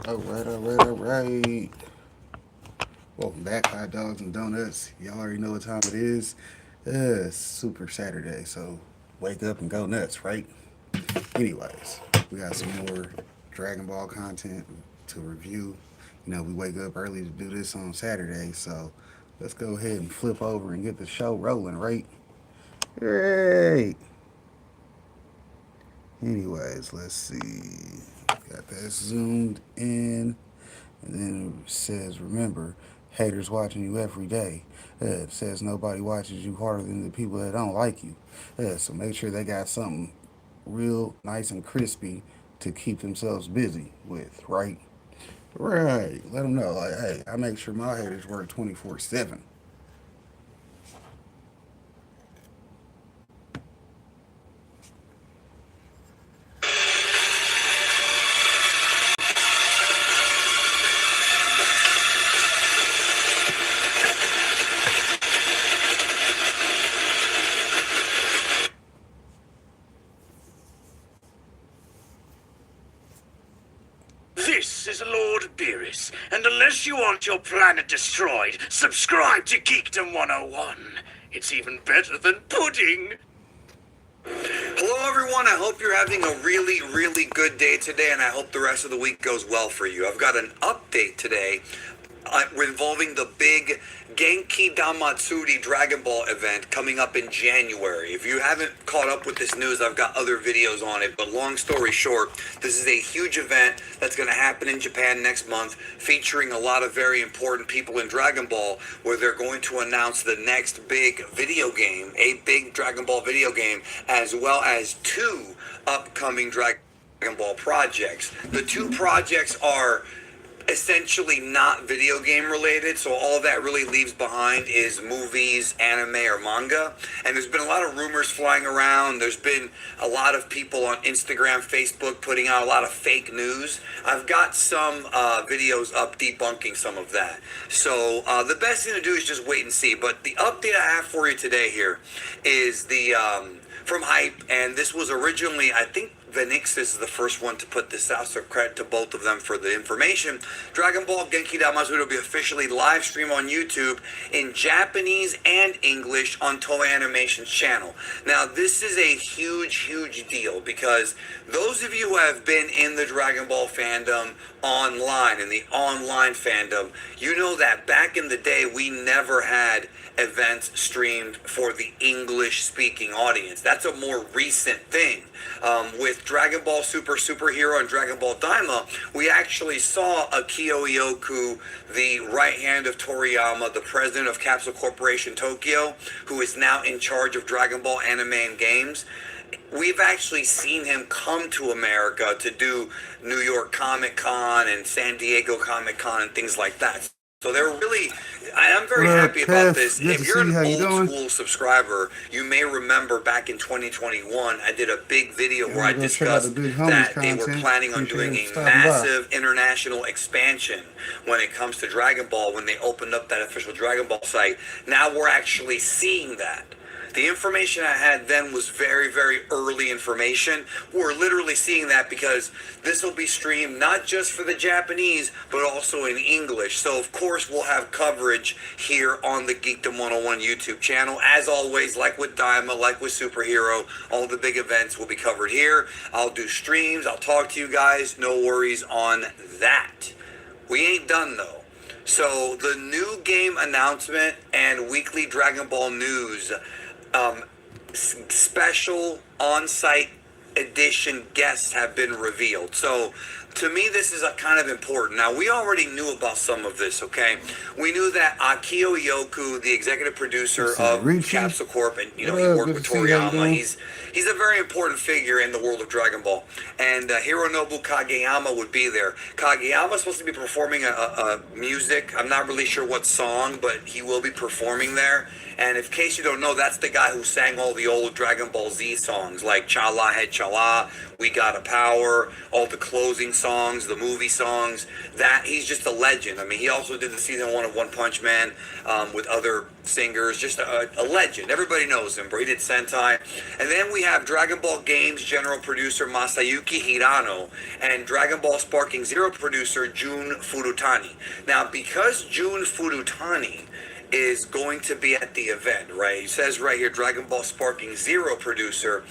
All right. Welcome back, hot dogs and donuts. Y'all already know what time it is. It's Super Saturday, so wake up and go nuts, right? Anyways, we got some more Dragon Ball content to review. We wake up early to do this on Saturday, so let's go ahead and flip over and get the show rolling, right? Great. Anyways, let's see. Got that zoomed in. And then it says, remember, haters watching you every day. It says nobody watches you harder than the people that don't like you. So make sure they got something real nice and crispy to keep themselves busy with, right? Right. Let them know, like, hey, I make sure my haters work 24/7. This is Lord Beerus, and unless you want your planet destroyed, subscribe to Geekdom 101. It's even better than pudding. Hello everyone, I hope you're having a really good day today, and I hope the rest of the week goes well for you. I've got an update today involving the big Genki Damatsuri Dragon Ball event coming up in January. If you haven't caught up with this news, I've got other videos on it, but long story short, this is a huge event that's going to happen in Japan next month, featuring a lot of very important people in Dragon Ball, where they're going to announce the next big video game, a big Dragon Ball video game, as well as two upcoming Dragon Ball projects. The two projects are essentially not video game related, so all that really leaves behind is movies, anime, or manga. And there's been a lot of rumors flying around. There's been a lot of people on Instagram, Facebook putting out a lot of fake news. I've got some videos up debunking some of that. So the best thing to do is just wait and see. But the update I have for you today here is the from Hype, and this was originally, I think, Venix is the first one to put this out, so credit to both of them for the information. Dragon Ball Genki Damatsuri will be officially live streamed on YouTube in Japanese and English on Toei Animation's channel. Now, this is a huge deal, because those of you who have been in the Dragon Ball fandom online, in the online fandom, you know that back in the day, we never had events streamed for the English-speaking audience. That's a more recent thing. With Dragon Ball Superhero and Dragon Ball Daima, we actually saw Akio Ioku, the right hand of Toriyama, the president of Capsule Corporation Tokyo, who is now in charge of Dragon Ball anime and games. We've actually seen him come to America to do New York Comic Con and San Diego Comic Con and things like that. So they're really, I'm very happy about this. If you're an old school subscriber, you may remember back in 2021, I did a big video where I discussed that they were planning on doing a massive international expansion when it comes to Dragon Ball, when they opened up that official Dragon Ball site. Now we're actually seeing that. The information I had then was very early information. We're literally seeing that because this will be streamed not just for the Japanese, but also in English. So, of course, we'll have coverage here on the Geekdom 101 YouTube channel. As always, like with Daima, like with Superhero, all the big events will be covered here. I'll do streams. I'll talk to you guys. No worries on that. We ain't done, though. So, the new game announcement and weekly Dragon Ball news, special on-site edition guests have been revealed. So to me, this is a kind of important. Now, we already knew about some of this, okay? We knew that Akio Ioku, the executive producer of Capsule Corp, and he worked with Toriyama. He's a very important figure in the world of Dragon Ball. And Hironobu Kageyama would be there. Kageyama's supposed to be performing a music. I'm not really sure what song, but he will be performing there. And in case you don't know, that's the guy who sang all the old Dragon Ball Z songs, like Chala Head Chala, We Gotta Power, all the closing songs, the movie songs. That he's just a legend. I mean, he also did the season 1 of One Punch Man with other singers. Just a legend. Everybody knows him, bro. He did Sentai. And then we have Dragon Ball Games general producer Masayuki Hirano and Dragon Ball Sparking Zero producer Jun Furutani. Now, because Jun Furutani is going to be at the event, right? It says right here, Dragon Ball Sparking Zero producer.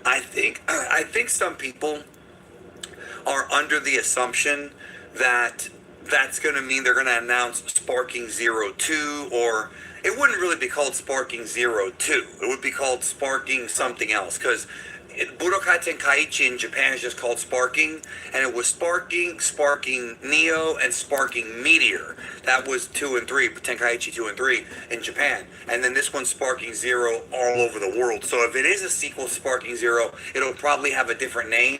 I think some people are under the assumption that that's going to mean they're going to announce Sparking Zero 2, or it wouldn't really be called Sparking Zero 2. It would be called Sparking something else, because Budokai Tenkaichi in Japan is just called Sparking, and it was Sparking, Sparking Neo, and Sparking Meteor. That was 2 and 3, Tenkaichi 2 and 3 in Japan. And then this one's Sparking Zero all over the world. So if it is a sequel to Sparking Zero, it'll probably have a different name.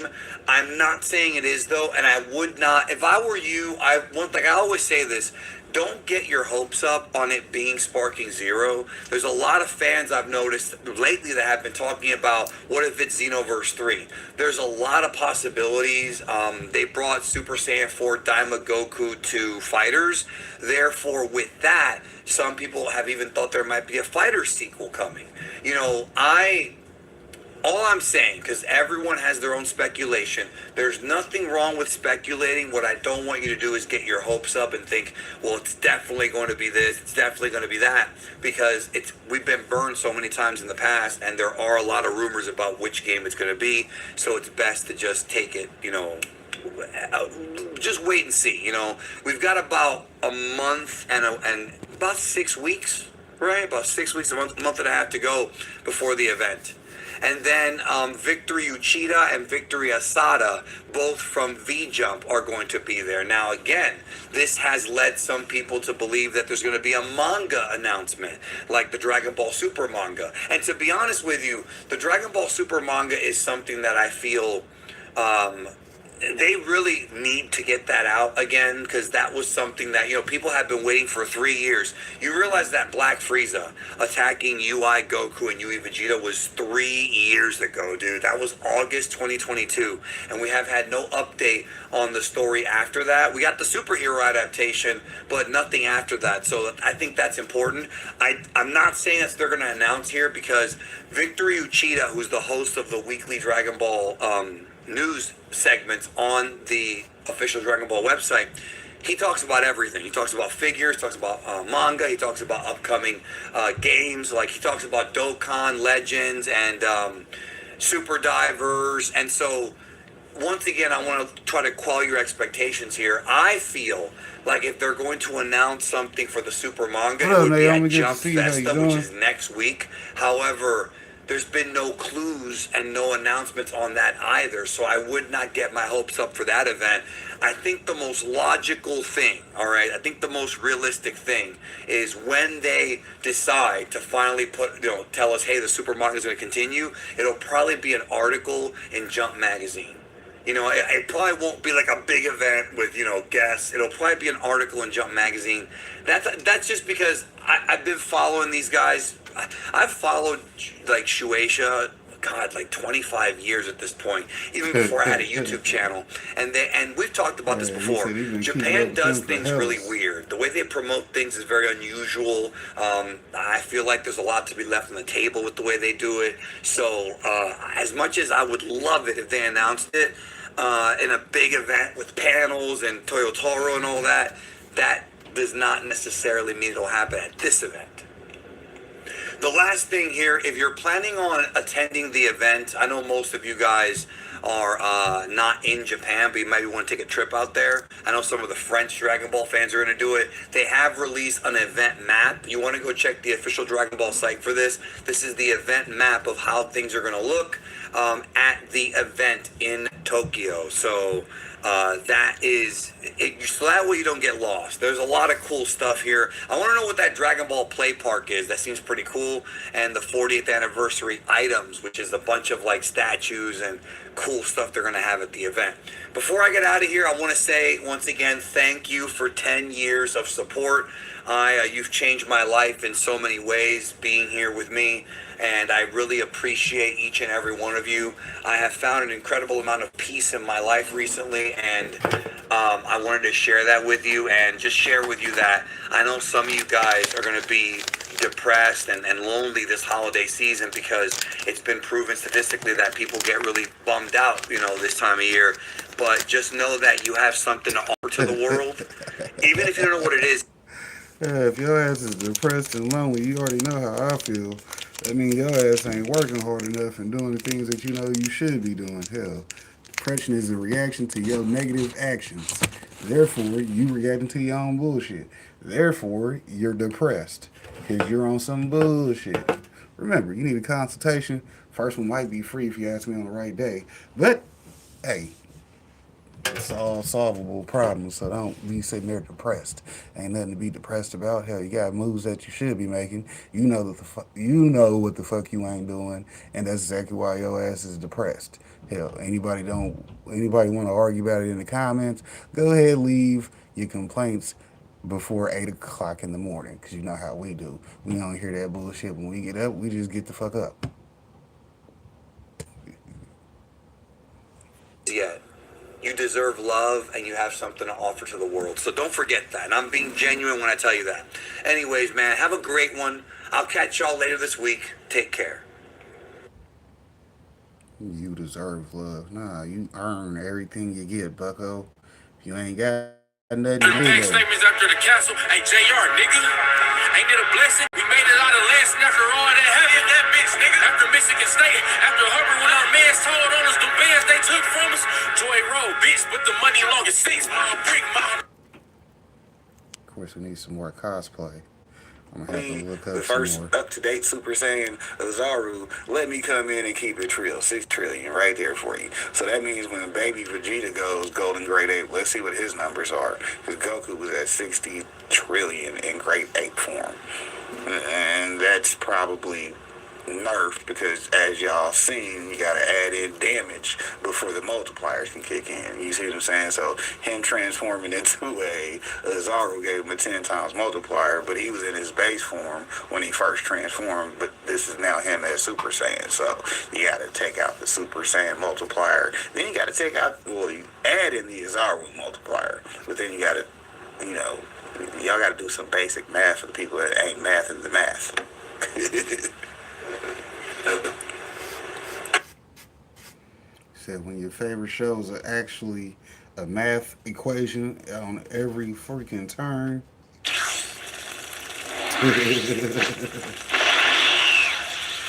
I'm not saying it is, though, and I would not, if I were you, I always say this, don't get your hopes up on it being Sparking Zero. There's a lot of fans I've noticed lately that have been talking about, what if it's Xenoverse 3? There's a lot of possibilities. They brought Super Saiyan 4 Daima Goku to fighters. Therefore, with that, some people have even thought there might be a fighter sequel coming. You know, all I'm saying, because everyone has their own speculation, there's nothing wrong with speculating. What I don't want you to do is get your hopes up and think, well, it's definitely going to be this, it's definitely going to be that, because we've been burned so many times in the past, and there are a lot of rumors about which game it's going to be, so it's best to just take it, just wait and see. We've got about a month and about 6 weeks, right? About 6 weeks, a month and a half to go before the event. And then Victory Uchida and Victory Asada, both from V-Jump, are going to be there. Now, again, this has led some people to believe that there's going to be a manga announcement, like the Dragon Ball Super manga. And to be honest with you, the Dragon Ball Super manga is something that I feel they really need to get that out again, because that was something that, people have been waiting for 3 years. You realize that Black Frieza attacking UI Goku and UI Vegeta was 3 years ago, dude. That was August 2022, and we have had no update on the story after that. We got the superhero adaptation, but nothing after that, so I think that's important. I'm not saying that they're going to announce here, because Victory Uchida, who's the host of the weekly Dragon Ball news segments on the official Dragon Ball website, he talks about everything. He talks about figures, talks about manga, he talks about upcoming games, like he talks about Dokkan Legends and Super Divers. And so once again, I want to try to quell your expectations here. I feel like if they're going to announce something for the Super manga, it would be at Jump Festa, which is next week. However, there's been no clues and no announcements on that either, so I would not get my hopes up for that event. I think the most logical thing, all right, I think the most realistic thing is when they decide to finally tell us, hey, the Super manga is going to continue, it'll probably be an article in Jump Magazine. It probably won't be like a big event with, guests. It'll probably be an article in Jump Magazine. That's just because I've been following these guys. I've followed like Shueisha, God, like 25 years at this point, even before I had a YouTube channel. And we've talked about this before. Japan does things really weird. The way they promote things is very unusual. I feel like there's a lot to be left on the table with the way they do it. So as much as I would love it if they announced it in a big event with panels and Toyotaro and all that, that does not necessarily mean it'll happen at this event. The last thing here, if you're planning on attending the event, I know most of you guys are not in Japan, but you maybe want to take a trip out there. I know some of the French Dragon Ball fans are going to do it. They have released an event map. You want to go check the official Dragon Ball site for this. This is the event map of how things are going to look at the event in Tokyo. So that is it, so that way you don't get lost. There's a lot of cool stuff here. I want to know what that Dragon Ball Play Park is. That seems pretty cool. And the 40th anniversary items, which is a bunch of like statues and cool stuff they're going to have at the event. Before I get out of here, I want to say once again, thank you for 10 years of support. You've changed my life in so many ways being here with me, and I really appreciate each and every one of you. I have found an incredible amount of peace in my life recently, and I wanted to share that with you and just share with you that I know some of you guys are going to be depressed and lonely this holiday season because it's been proven statistically that people get really bummed out, this time of year. But just know that you have something to offer to the world, even if you don't know what it is. If your ass is depressed and lonely, you already know how I feel. I mean, your ass ain't working hard enough and doing the things that you know you should be doing. Hell, depression is a reaction to your negative actions. Therefore, you reacting to your own bullshit. Therefore, you're depressed because you're on some bullshit. Remember, you need a consultation. First one might be free if you ask me on the right day. But, hey, it's all solvable problems, so don't be sitting there depressed. Ain't nothing to be depressed about. Hell, you got moves that you should be making. You know that you know what the fuck you ain't doing, and that's exactly why your ass is depressed. Hell, anybody want to argue about it in the comments? Go ahead, leave your complaints before 8 o'clock in the morning, cause you know how we do. We don't hear that bullshit when we get up. We just get the fuck up. Yeah. You deserve love and you have something to offer to the world. So don't forget that. And I'm being genuine when I tell you that. Anyways, man, have a great one. I'll catch y'all later this week. Take care. You deserve love. Nah, you earn everything you get, bucko. If you ain't got nothing, you Big go. statements after the castle. Hey, JR, nigga. Ain't it a blessing? We made it out of Lansing after all that heavy in that bitch, nigga. After Michigan State, after Hubbard, when our mans told on us, the bands they took from us. Joy Road, bitch, but the money long as 6 mile brick mile. Of course, we need some more cosplay. I'm gonna have to look The up some first more. up-to-date Super Saiyan Zaru, let me come in and keep it real. 6 trillion right there for you. So that means when baby Vegeta goes Golden Grade Ape, let's see what his numbers are. Because Goku was at 60 trillion in Great Ape form. And that's probably nerfed because, as y'all seen, you gotta add in damage before the multipliers can kick in. You see what I'm saying? So him transforming into a Zaru gave him a 10 times multiplier, but he was in his base form when he first transformed. But this is now him as Super Saiyan. So you gotta take out the Super Saiyan multiplier. Then you gotta take out, well, you add in the Zaru multiplier, but then you gotta, y'all gotta do some basic math for the people that ain't mathing the math. Said when your favorite shows are actually a math equation on every freaking turn.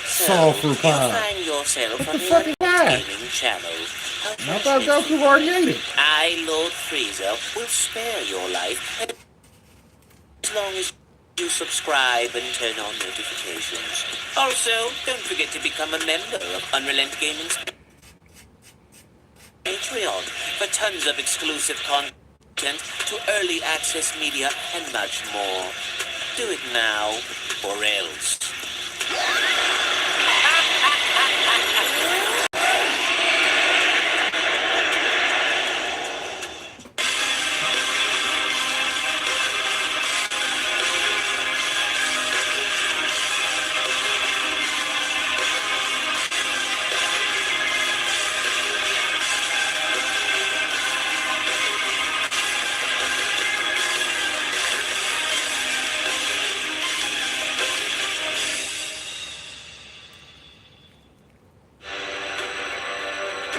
Sulfur You pie. find yourself What on the fuck is the that? gaming channel. I thought Goku already ate it. I, Lord Freezer, will spare your life as long as you subscribe and turn on notifications. Also, don't forget to become a member of Unrelent Gaming's Patreon for tons of exclusive content to early access media and much more. Do it now, or else.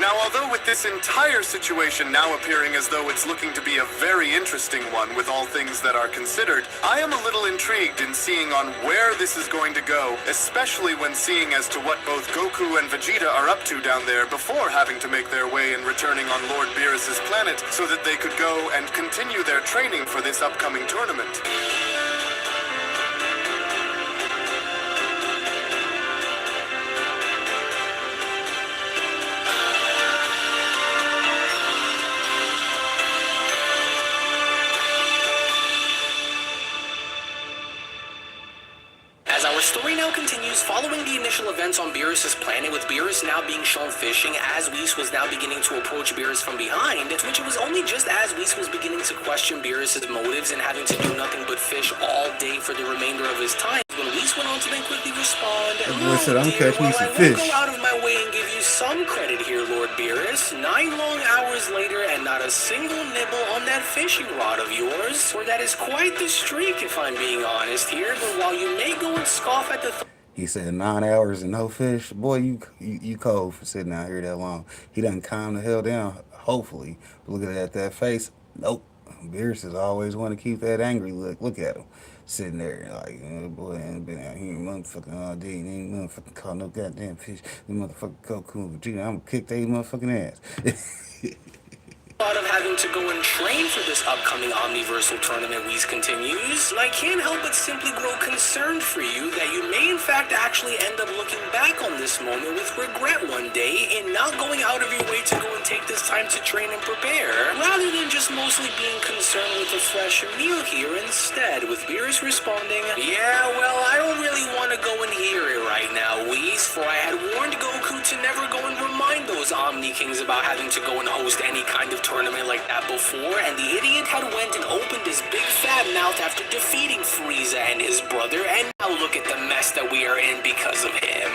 Now, although with this entire situation now appearing as though it's looking to be a very interesting one with all things that are considered, I am a little intrigued in seeing on where this is going to go, especially when seeing as to what both Goku and Vegeta are up to down there before having to make their way and returning on Lord Beerus's planet so that they could go and continue their training for this upcoming tournament. As I was story now continues following the initial events on Beerus' planet, with Beerus now being shown fishing as Whis was now beginning to approach Beerus from behind, to which it was only just as Whis was beginning to question Beerus' motives and having to do nothing but fish all day for the remainder of his time, when Whis went on to then quickly respond, boy said, "I'm catching me some I won't fish." go out of my way and give you some credit here, Lord Beerus. 9 long hours later and not a single nibble on that fishing rod of yours, for that is quite the streak if I'm being honest here, but while you may go and scoff at the He said 9 hours and no fish. Boy, you cold for sitting out here that long. He done calmed the hell down, hopefully. But look at that face. Nope. Beerus is always want to keep that angry look. Look at him. Sitting there like, boy, I ain't been out here motherfucking all day. Ain't motherfucking caught no goddamn fish. This motherfucking Goku and Vegeta, I'm gonna kick their motherfucking ass. thought of having to go and train for this upcoming Omniversal tournament, Whis continues, I can't help but simply grow concerned for you that you may in fact actually end up looking back on this moment with regret one day in not going out of your way to go and take this time to train and prepare, rather than just mostly being concerned with a fresh meal here instead, with Beerus responding, yeah, well, I don't really want to go and hear it right now, Whis, for I had warned Goku to never go and remind those Omni Kings about having to go and host any kind of tournament like that before, and the idiot had went and opened his big fat mouth after defeating Frieza and his brother, and now look at the mess that we are in because of him.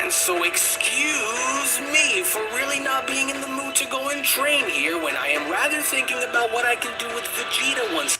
And so excuse me for really not being in the mood to go and train here when I am rather thinking about what I can do with Vegeta once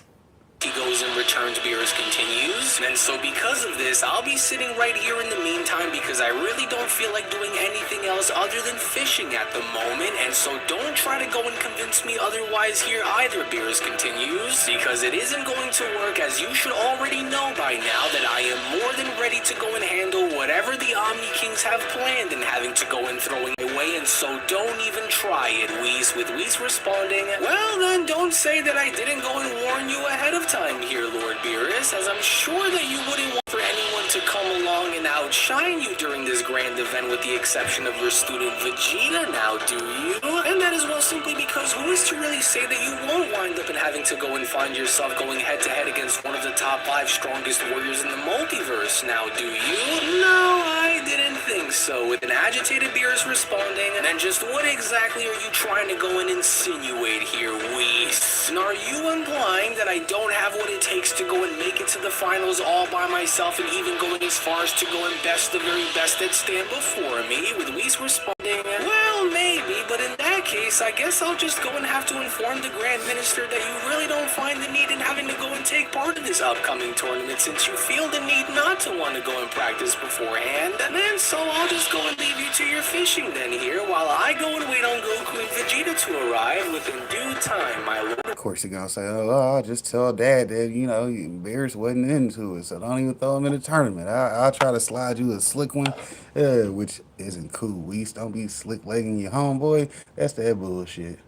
he goes and returns, Beerus continues. And so because of this, I'll be sitting right here in the meantime because I really don't feel like doing anything else other than fishing at the moment. And so don't try to go and convince me otherwise here either, Beerus continues, because it isn't going to work, as you should already know by now that I am more than ready to go and handle whatever the Omni Kings have planned and having to go and throwing away. And so don't even try it, Whis, with Whis responding, well then don't say that I didn't go and warn you ahead of time here, Lord Beerus, as I'm sure that you wouldn't want for anyone to come along and outshine you during this grand event with the exception of your student Vegeta now, do you? And that is well simply because who is to really say that you won't wind up in having to go and find yourself going head to head against one of the top 5 strongest warriors in the multiverse now, do you? No, I didn't think so, with an agitated Beerus responding, and just what exactly are you trying to go and insinuate here, Whis? And are you implying that I don't have what it takes to go and make it to the finals all by myself, and even going as far as to go and best the very best that stand before me, with Whis responding, well, maybe, but in that case, I guess I'll just go and have to inform the Grand Minister that you really don't find the need in having to go and take part in this upcoming tournament, since you feel the need not to want to go and practice beforehand, and then so I'll just go and leave you to your fishing then here, while I go and wait on Goku and Vegeta to arrive within due time, my lord. Of course, you're gonna say, "Oh, I'll just tell Dad that Beerus wasn't into it, so don't even throw him in the tournament. I'll try to slide you a slick one, which isn't cool. Whis, don't be slick legging your homeboy. That's that bullshit."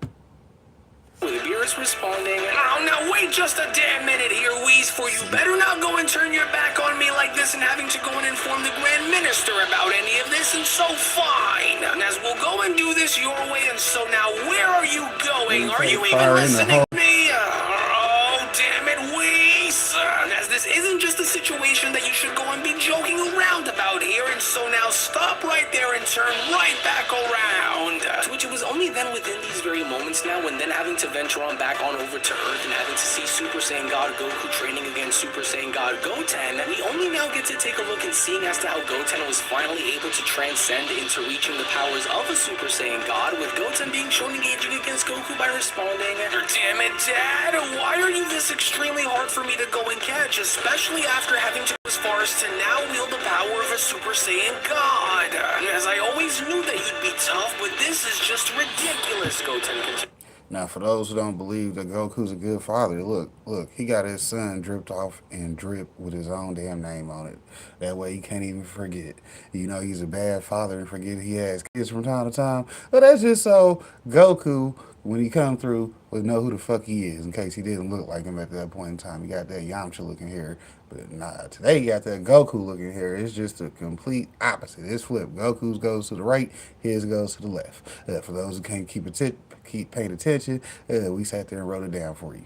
With Beerus responding, oh, now wait just a damn minute here, Whis, for you better not go and turn your back on me like this and having to go and inform the Grand Minister about any of this, and so fine. And as we'll go and do this your way, and so now where are you going? Are you even listening to me? Oh, damn it, Whis. As this isn't just a situation that you should go and be joking around about here, and so now stop right there and turn right back around. To which it was only then within these very moments now, when then having to venture on back on over to Earth and having to see Super Saiyan God Goku training against Super Saiyan God Goten, we only now get to take a look and seeing as to how Goten was finally able to transcend into reaching the powers of a Super Saiyan God, with Goten being shown engaging against Goku by responding, damn it, Dad, why are you this extremely hard for me to go and catch, especially after having to go as far as to now wield the power of a Super Saiyan God? As I always knew that you'd be tough, but this is just ridiculous, Goten continued. Now, for those who don't believe that Goku's a good father, look, he got his son dripped off and dripped with his own damn name on it. That way he can't even forget. He's a bad father and forget he has kids from time to time. But that's just so Goku, when he come through, would know who the fuck he is, in case he didn't look like him at that point in time. He got that Yamcha looking hair. But nah, today he got that Goku looking hair. It's just a complete opposite. It's flipped. Goku's goes to the right, his goes to the left. For those who can't keep paying attention, we sat there and wrote it down for you.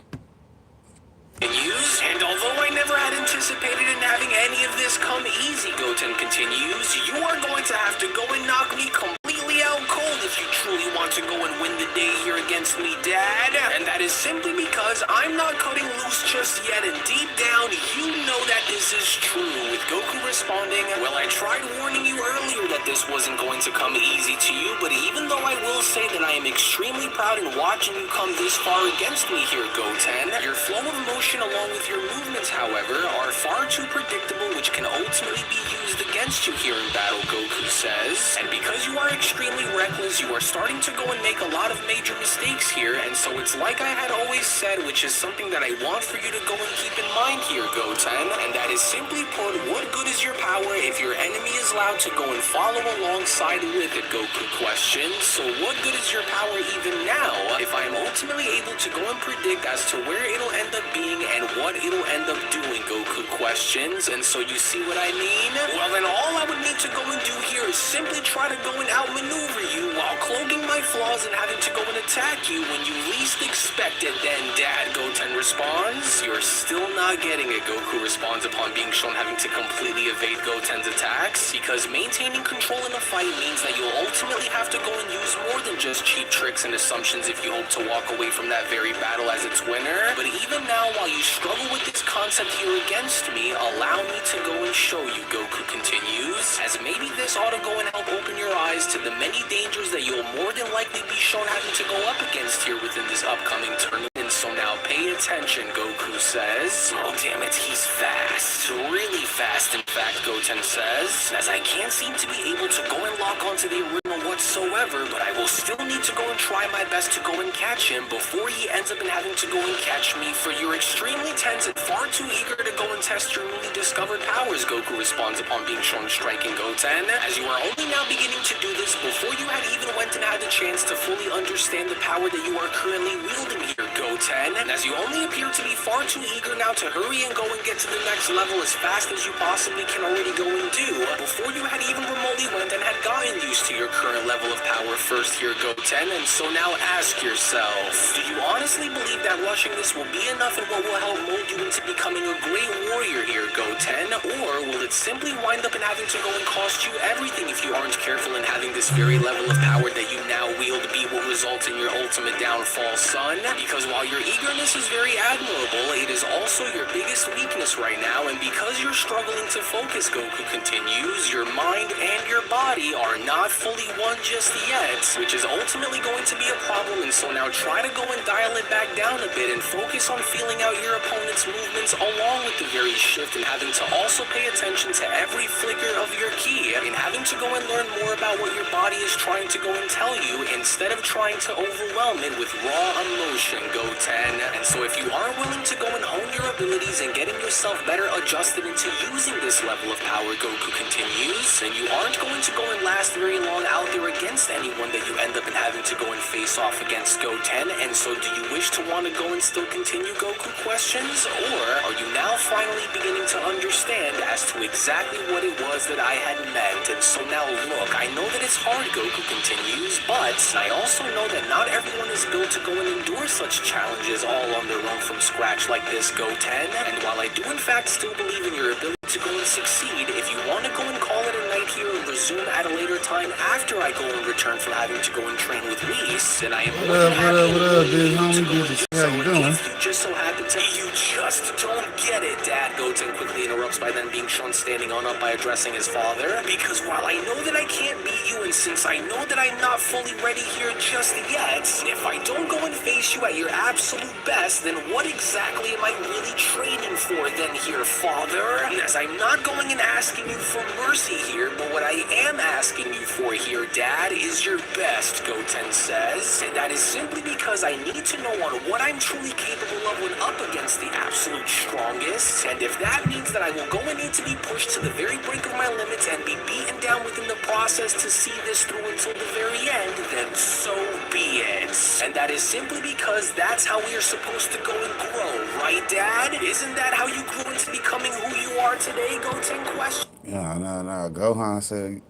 And although I never had anticipated participated in having any of this come easy, Goten continues. You are going to have to go and knock me completely out cold if you truly want to go and win the day here against me, Dad. And that is simply because I'm not cutting loose just yet, and deep down, you know that this is true. With Goku responding, well, I tried warning you earlier that this wasn't going to come easy to you, but even though I will say that I am extremely proud in watching you come this far against me here, Goten, your flow of motion along with your movements, however, are far too predictable, which can ultimately be used against you here in battle, Goku says. And because you are extremely reckless, you are starting to go and make a lot of major mistakes here, and so it's like I had always said, which is something that I want for you to go and keep in mind here, Goten, and that is simply put, what good is your power if your enemy is allowed to go and follow alongside with it, Goku questions. So what good is your power even now if I am ultimately able to go and predict as to where it'll end up being and what it'll end up doing, Goku questions. And so you see what I mean? Well, then all I would need to go and do here is simply try to go and outmaneuver you while cloaking my flaws and having to go and attack you when you least expect it. Then Dad, Goten responds. You're still not getting it, Goku responds upon being shown having to completely evade Goten's attacks, because maintaining control in a fight means that you'll ultimately have to go and use more than just cheap tricks and assumptions if you hope to walk away from that very battle as its winner. But even now, while you struggle with this concept here against me, allow me to go and show you, Goku continues, as maybe this ought to go and help open your eyes to the many dangers that you'll more than likely be shown having to go up against here within this upcoming tournament. And so now pay attention, Goku says. Oh damn it, he's fast. Really fast, in fact, Goten says, as I can't seem to be able to go and lock onto the arena whatsoever, but I will still need to go and try my best to go and catch him before he ends up in having to go and catch me, for you're extremely tense and far too eager to go and test your newly discovered powers, Goku responds upon being shown striking Goten, as you are only now beginning to do this before you had even went and had the chance to fully understand the power that you are currently wielding here, Goten, and as you only appear to be far too eager now to hurry and go and get to the next level as fast as you possibly can already go and do, before you had even remotely went and had gotten used to your current level of power first here, Goten. And so now ask yourself, do you honestly believe that rushing this will be enough and what will help mold you into becoming a great warrior here, Goten? Or will it simply wind up in having to go and cost you everything if you aren't careful in having this very level of power that you now wield be what results in your ultimate downfall, son? Because while your eagerness is very admirable, it is also your biggest weakness right now, and because you're struggling to focus, Goku continues, your mind and your body are not fully one just yet, which is ultimately going to be a problem. And so now try to go and dial it back down a bit and focus on feeling out your opponent's movements along with the very shift, and having to also pay attention to every flicker of your ki, and having to go and learn more about what your body is trying to go and tell you instead of trying to overwhelm it with raw emotion, Goten. And so if you are willing to go and hone your abilities and getting yourself better adjusted into using this level of power, Goku continues, then you aren't going to go and last very long out there against anyone that you end up in having to go and face off against, Goten. And so do you wish to want to go and still continue, Goku questions? Or are you now finally beginning to understand as to exactly what it was that I had meant? And so now look, I know that it's hard, Goku continues, but I also know that not everyone is built to go and endure such challenges all on their own from scratch like this, Goten. And while I do in fact still believe in your ability to go and succeed, if you want to go and call it a night here and resume at a later time after I go and return from having to go and train with Whis, then I am more than happy big homie? Good to see how you doing. if you just so happen to, you just don't get it, Dad, Goten quickly interrupts by then being shown standing on up by addressing his father. Because while I know that I can't beat you, and since I know that I'm not fully ready here just yet, if I don't go and face you at your absolute best, then what exactly am I really training for then here, father? As I'm not going and asking you for mercy here, but what I am asking you for here, Dad, is your best, Goten says. And that is simply because I need to know on what I'm truly capable of when up against the absolute strongest. And if that means that I will go and need to be pushed to the very brink of my limits and be beaten down within the process to see this through until the very end, then so be it. And that is simply because that's how we are supposed to go and grow, right, Dad? Isn't that how you grew into becoming who you are today, Goten question? No. Gohan said,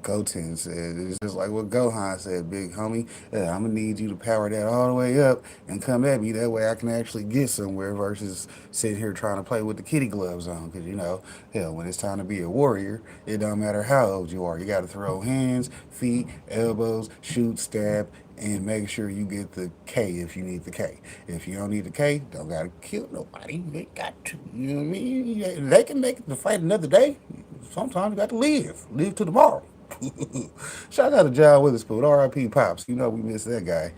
Goten said, it's just like what Gohan said, big homie. I'm gonna need you to power that all the way up and come at me. That way I can actually get somewhere versus sitting here trying to play with the kitty gloves on. Because, hell, when it's time to be a warrior, it don't matter how old you are. You got to throw hands, feet, elbows, shoot, stab, and make sure you get the K if you need the K. If you don't need the K, don't gotta kill nobody. You ain't got to. You know what I mean? They can make it to fight another day. Sometimes you got to live to tomorrow. Shout out to John Witherspoon, R.I.P. Pops. We miss that guy.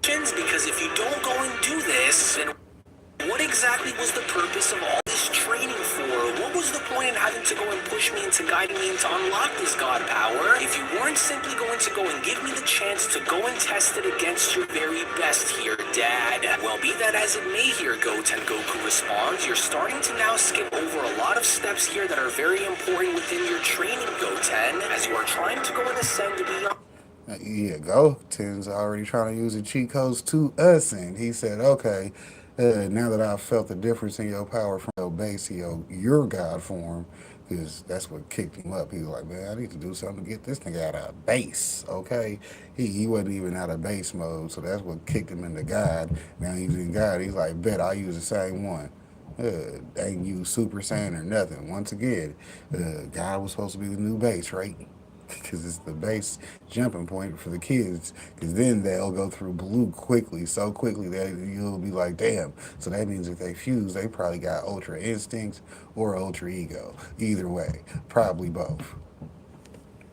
Because if you don't go and do this, then what exactly was the purpose of all this training for? What was the point in having to go and push me into guiding me to unlock this god power if you weren't simply going to go and give me the chance to go and test it against your very best here, Dad? Well, be that as it may here, Goten Goku responds, you're starting to now skip over a lot of steps here that are very important within your training, Goten, as you are trying to go and ascend to be Yeah, Goten's already trying to use the cheat codes to us, and he said, okay, now that I've felt the difference in your power from your base to your god form, because that's what kicked him up. He was like, man, I need to do something to get this nigga out of base, okay? He wasn't even out of base mode, so that's what kicked him into God. Now he's in God. He's like, bet I'll use the same one. Ain't use Super Saiyan or nothing. Once again, God was supposed to be the new base, right? Because it's the base jumping point for the kids, because then they'll go through blue so quickly that you'll be like, damn. So that means if they fuse, they probably got ultra instincts or ultra ego. Either way, probably both.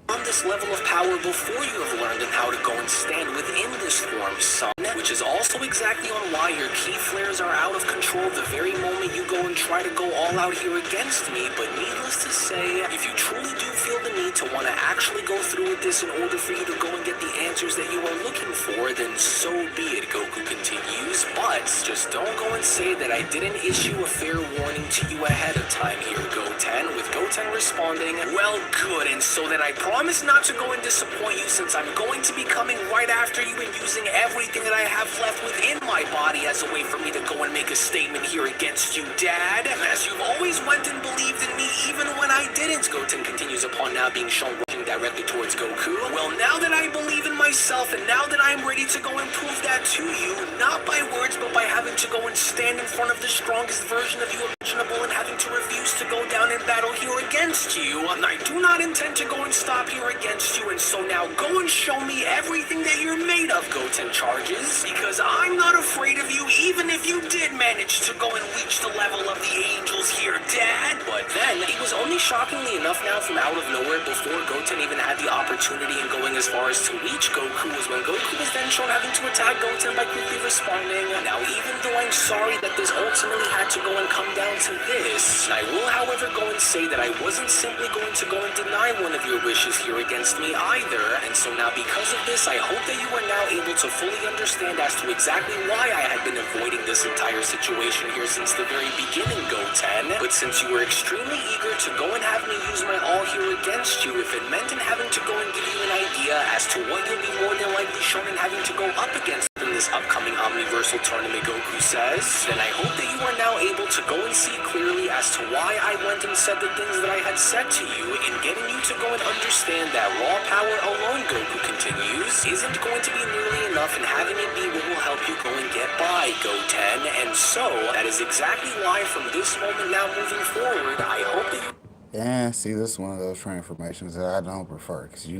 On this level of power before you have learned how to go and stand within this form, son, which is also exactly on why your ki flares are out of control the very moment you go and try to go all out here against me. But needless to say, if you truly do feel the need to want to actually go through with this in order for you to go and get the answers that you are looking for, then so be it, Goku continues. But just don't go and say that I didn't issue a fair warning to you ahead of time here, Goten, with Goten responding, well, good, and so then I promise not to go and disappoint you, since I'm going to be coming right after you and using everything that I have left within my body as a way for me to go and make a statement here against you, Dad. As you've always went and believed in me even when I didn't, Goten continues upon now being shown rushing directly towards Goku. Well, now that I believe in myself and now that I'm ready to go and prove that to you, not by words but by having to go and stand in front of the strongest version of you imaginable and having to refuse to go down in battle here against you, and I do not intend to go and stop here against you, and so now go and show me everything that you're made of, Goten charges, because I'm not afraid of you even if you did manage to go and reach the level of the angels here, Dad. But then, it was only shockingly enough now from out of nowhere before Goten even had the opportunity in going as far as to reach Goku was when Goku was then shown having to attack Goten by quickly responding. Now, even though I'm sorry that this ultimately had to go and come down to this, I will, however, go and say that I wasn't simply going to go and deny one of your wishes here against me either, and so now because of this, I hope that you are now able to fully understand as to exactly why I had been avoiding this entire situation here since the very beginning, Goten. But since you were extremely eager to go and have me use my all here against you, if it meant in having to go and give you an idea as to what you'll be more than likely shown in having to go up against in this upcoming Omniversal Tournament, Goku says, then I hope that you are now able to go and see clearly as to why I went and said the things that I had said to you in getting you to go and understand that raw power alone, Goku continues, isn't going to be nearly enough, and having it be what will help you go and get by, Goten. And so, that is exactly why from this moment now moving forward, I hope that you... Yeah, see, this is one of those transformations that I don't prefer, because, he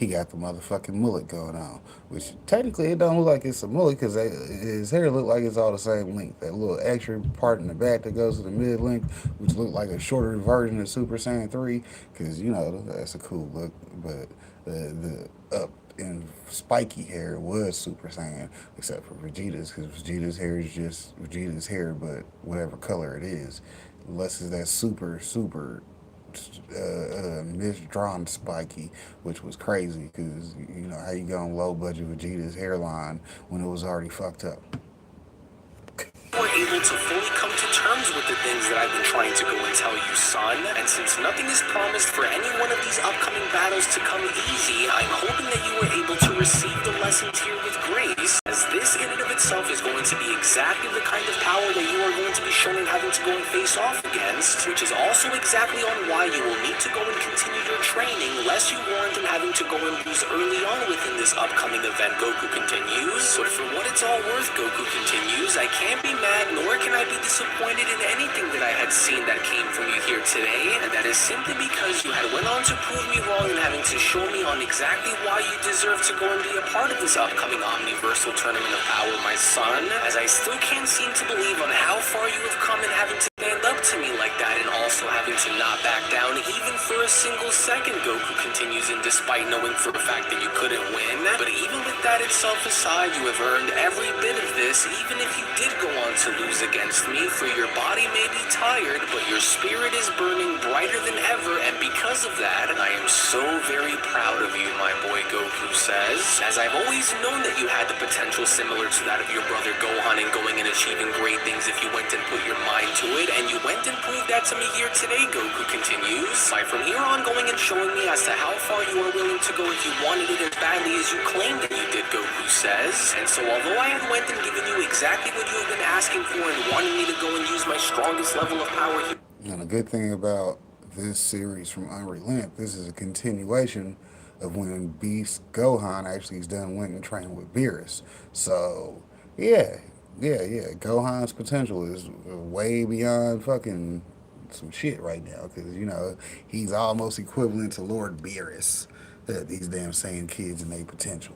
got the motherfucking mullet going on, which technically it don't look like it's a mullet, because his hair look like it's all the same length. That little extra part in the back that goes to the mid-length, which look like a shorter version of Super Saiyan 3, because, that's a cool look, but the up and spiky hair was Super Saiyan, except for Vegeta's, because Vegeta's hair is just Vegeta's hair, but whatever color it is, unless it's that super misdrawn spiky, which was crazy, because how you go on low budget Vegeta's hairline when it was already fucked up. Were able to fully come to terms with the things that I've been trying to go and tell you, son. And since nothing is promised for any one of these upcoming battles to come easy, I'm hoping that you were able to receive the lessons here with grace, as this in and of itself is going to be exactly the kind of power that you are going to be shown and having to go and face off against, which is also exactly on why you will need to go and continue your training, lest you warrant in having to go and lose early on within this upcoming event, Goku continues. But for what it's all worth, Goku continues, I can't be mad, nor can I be disappointed in anything that I had seen that came from you here today, and that is simply because you had went on to prove me wrong and having to show me on exactly why you deserve to go and be a part of this upcoming Omniversal Tournament of Power, my son, as I still can't seem to believe on how far you have come and having to stand up to me like that, and also having to not back down even for a single second, Goku continues, and despite knowing for a fact that you couldn't win. But even with that itself aside, you have earned every bit of this, even if you did go on to lose against me, for your body may be tired, but your spirit is burning brighter than ever, and because of that, I am so very proud of you, my boy, Goku says, as I've always known that you had the potential similar to that of your brother Gohan in going and achieving great things if you went and put your mind to it, and you went and proved that to me here today, Goku continues, by from here on going and showing me as to how far you are willing to go if you wanted it as badly as you claimed that you did, Goku says. And so although I had went and given you exactly what you have been asking for and wanted me to go and use my strongest level of power here. And the good thing about this series from Unrelent, this is a continuation of when Beast Gohan actually went and trained with Beerus. So yeah, Gohan's potential is way beyond fucking some shit right now, because you know he's almost equivalent to Lord Beerus. These damn Saiyan kids and their potential.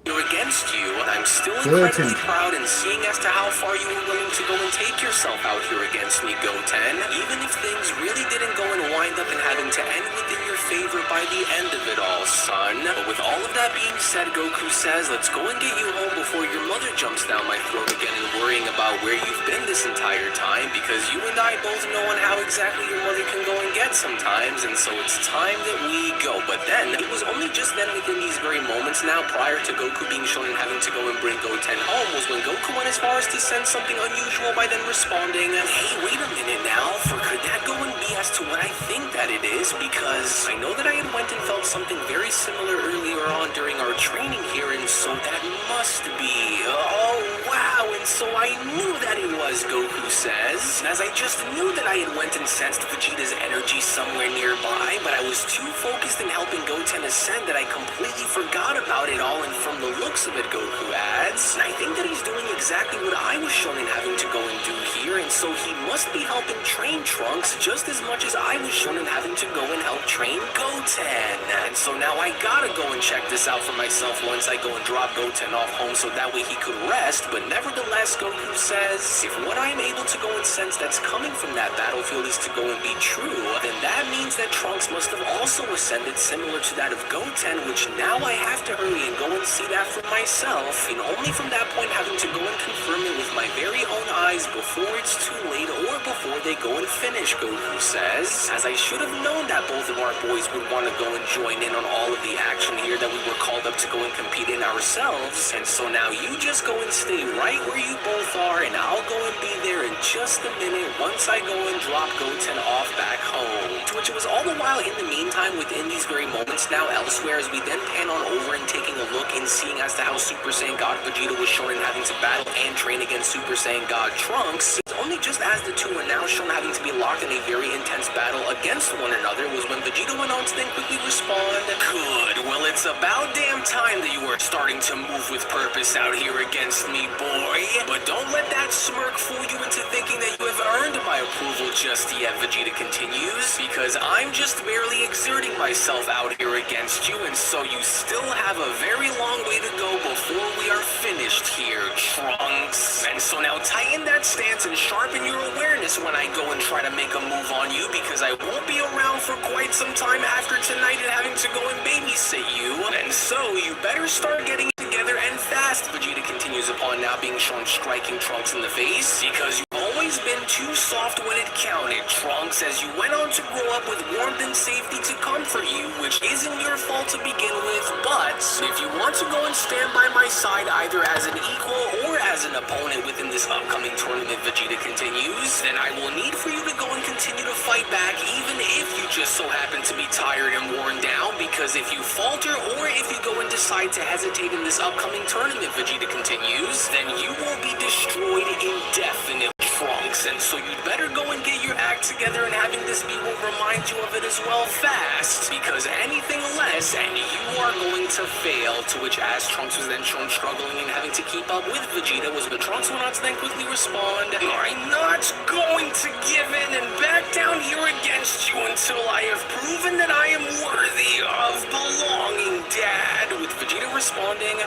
Against you, and I'm still incredibly proud in seeing as to how far you were willing to go and take yourself out here against me, Goten, even if things really didn't go and wind up in having to end within your favor by the end of it all, son. But with all of that being said, Goku says, let's go and get you home before your mother jumps down my throat again and worrying about where you've been this entire time, because you and I both know on how exactly your mother can go and get sometimes, and so it's time that we go. But then, it was only just then within these very moments now, prior to Goku being shown and having to go and bring Goten home, was when Goku went as far as to sense something unusual by then responding, hey, wait a minute now, for could that go and be as to what I think that it is? Because I know that I had went and felt something very similar earlier on during our training here, and so that must be, oh wow, and so I knew that it was, Goku says, as I just knew that I had went and sensed Vegeta's energy somewhere nearby, but I was too focused in helping Goten ascend that I completely forgot about it all, and from the looks of it, Goku adds, and I think that he's doing exactly what I was shown and having to go and do here, and so he must be helping train Trunks just as much as I was shown and having to go and help train Goten. And so now I gotta go and check this out for myself once I go and drop Goten off home so that way he could rest, but nevertheless, Goku says, if what I am able to go and sense that's coming from that battlefield is to go and be true, then that means that Trunks must have also ascended similar to that of Goten, which now I have to hurry and go and see that for myself, and only from that point having to go and confirm it with my very own eyes before it's too late or before they go and finish, Goku says, as I should have known that both of our boys would want to go and join in on all of the action here that we were called up to go and compete in ourselves, and so now you just go and stay right where you both are, and I'll go and be there in just a minute once I go and drop Goten off back home. To which it was all the while in the meantime within these very moments now elsewhere, as we then pan on over and taking a look and seeing as to how Super Saiyan God Vegeta was shown in having to battle and train against Super Saiyan God Trunks. It's only just as the two were now shown having to be locked in a very intense battle against one another was when Vegeta went on to then quickly respond, good, well it's about damn time that you are starting to move with purpose out here against me, boy. But don't let that smirk fool you into thinking that you have earned my approval just yet, Vegeta continues, because I'm just barely exerting myself out here against you, and so you still have a very long way to go before we are finished here, Trunks. And so now tighten that stance and sharpen your awareness when I go and try to make a move on you, because I won't be around for quite some time after tonight and having to go and babysit you. And so you better start getting together and fast, Vegeta continues upon now being shown striking Trunks in the face, because you always always been too soft when it counted, Trunks, as you went on to grow up with warmth and safety to comfort you, which isn't your fault to begin with, but if you want to go and stand by my side either as an equal or as an opponent within this upcoming tournament, Vegeta continues, then I will need for you to go and continue to fight back, even if you just so happen to be tired and worn down, because if you falter or if you go and decide to hesitate in this upcoming tournament, Vegeta continues, then you will be destroyed indefinitely, Trunks, and so you'd better go and get your act together, and having this be will remind you of it as well fast, because anything less and you are going to fail, to which as Trunks was then shown struggling and having to keep up with Vegeta was when Trunks went on to then quickly respond, I'm not going to give in and back down here against you until I have proven that I am worthy of belonging, Dad, with Vegeta responding,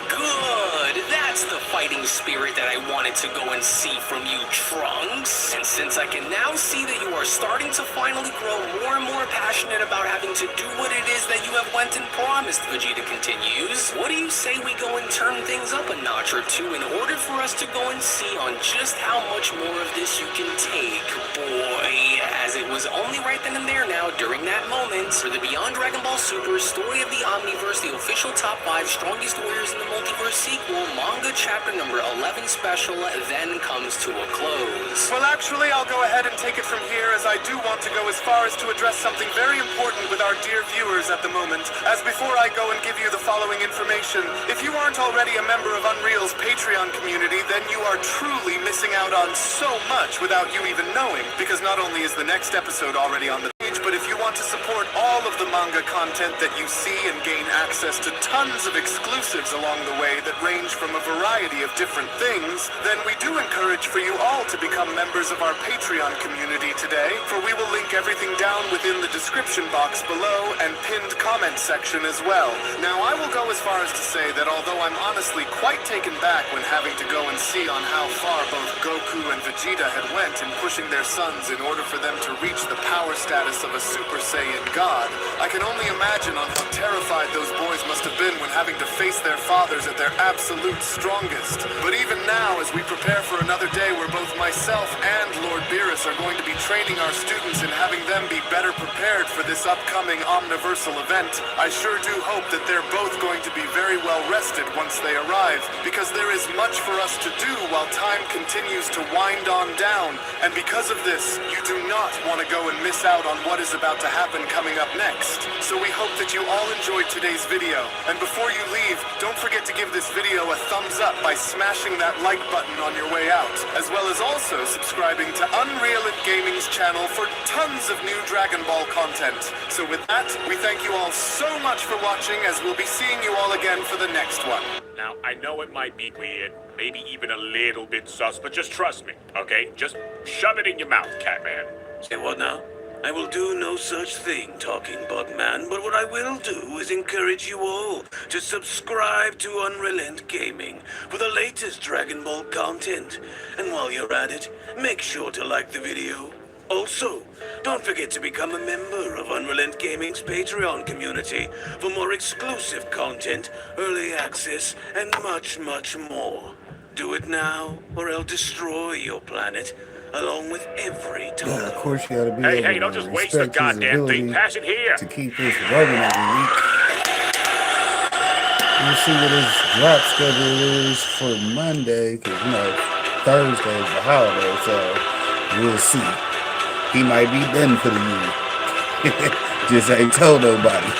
good, that's the fighting spirit that I wanted to go and see from you, Trunks. And since I can now see that you are starting to finally grow more and more passionate about having to do what it is that you have went and promised, Vegeta continues, what do you say we go and turn things up a notch or two in order for us to go and see on just how much more of this you can take, boy, as it was only right then and there now, during that moment, for the Beyond Dragon Ball Super Story of the Omniverse, the official top 5 strongest warriors in the multiverse sequel, manga chapter number 11 special, then comes to a close. Well, actually, I'll go ahead and take it from here, as I do want to go as far as to address something very important with our dear viewers at the moment. As before I go and give you the following information, if you aren't already a member of Unreal's Patreon community, then you are truly missing out on so much without you even knowing, because not only is the next episode already on the page, but if you want to support all of the manga content that you see and gain access to tons of exclusives along the way that range from a variety of different things, then we do encourage for you all to become members of our Patreon community today, for we will link everything down within the description box below and pinned comment section as well. Now, I will go as far as to say that although I'm honestly quite taken back when having to go and see on how far both Goku and Vegeta had went in pushing their sons in order for them to reach the power status of a Super Saiyan God, I can only imagine on how terrified those boys must have been when having to face their fathers at their absolute strongest. But even now, as we prepare for another day where both myself and Lord Beerus are going to be training our students and having them be better prepared for this upcoming Omniversal event, I sure do hope that they're both going to be very well rested once they arrive, because there is much for us to do while time continues to wind on down, and because of this, you do not want to go and miss out on what is about to happen coming up next. So we hope that you all enjoyed today's video, and before you leave, don't forget to give this video a thumbs up by smashing that like button on your way out, as well as also subscribing to Unreal Gaming's channel for tons of new Dragon Ball content. So with that, we thank you all so much for watching, as we'll be seeing you all again for the next one. Now, I know it might be weird, maybe even a little bit sus, but just trust me, okay? Just shove it in your mouth, Catman. Say what now? I will do no such thing, Talking Bugman, but what I will do is encourage you all to subscribe to Unrelent Gaming for the latest Dragon Ball content. And while you're at it, make sure to like the video. Also, don't forget to become a member of Unrelent Gaming's Patreon community for more exclusive content, early access, and much, much more. Do it now, or I'll destroy your planet, along with every Yeah, total. of course you gotta be Hey, able hey, to don't just waste the respect his goddamn thing. ability Pass it here. to keep this rolling every week. We'll see what his drop schedule is for Monday, because, Thursday is the holiday, so we'll see. He might be done for the year. Just ain't told nobody.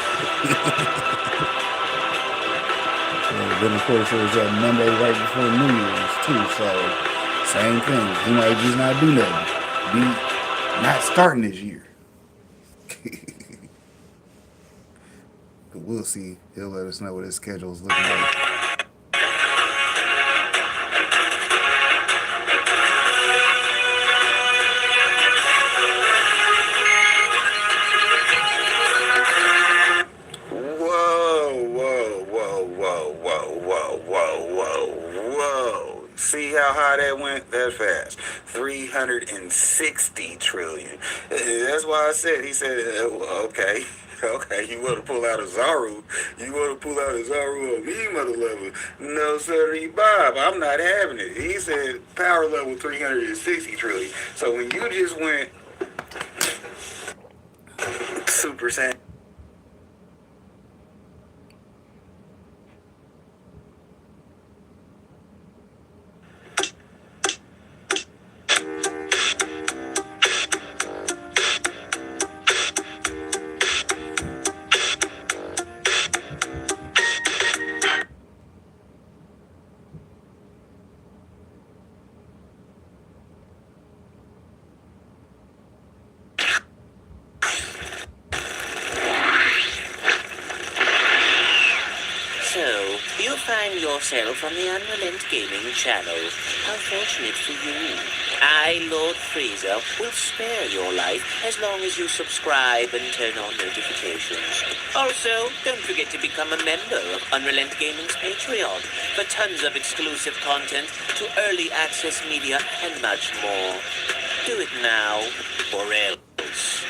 Then, of course, it was that Monday right before New Year's, too, so same thing. He might just not do nothing. Be not starting this year. But we'll see. He'll let us know what his schedule's looking like. See how high that went? That fast. 360 trillion. That's why I said, he said, okay. Okay, you want to pull out a Zaru? You want to pull out a Zaru on me, mother lover? No, sorry, Bob. I'm not having it. He said power level 360 trillion. So when you just went Super Saiyan. So, you find yourself on the Unrelent Gaming channel. How fortunate for you. I, Lord Freezer, will spare your life as long as you subscribe and turn on notifications. Also, don't forget to become a member of Unrelent Gaming's Patreon for tons of exclusive content to early access media and much more. Do it now, or else.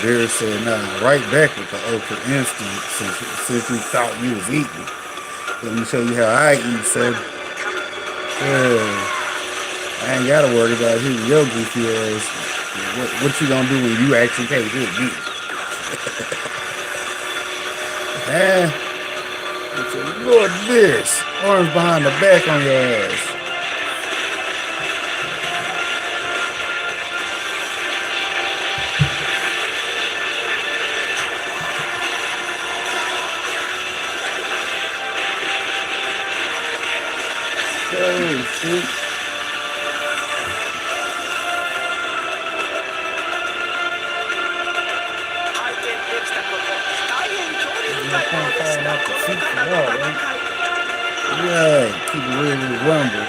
Beer said, nah, right back with the okra instant since you thought you was eating. Let me show you how I eat, son. I ain't gotta worry about who your goofy ass. What you gonna do when you actually can't hit me? Lord, this arms behind the back on your ass. Right, keep it ready to rumble.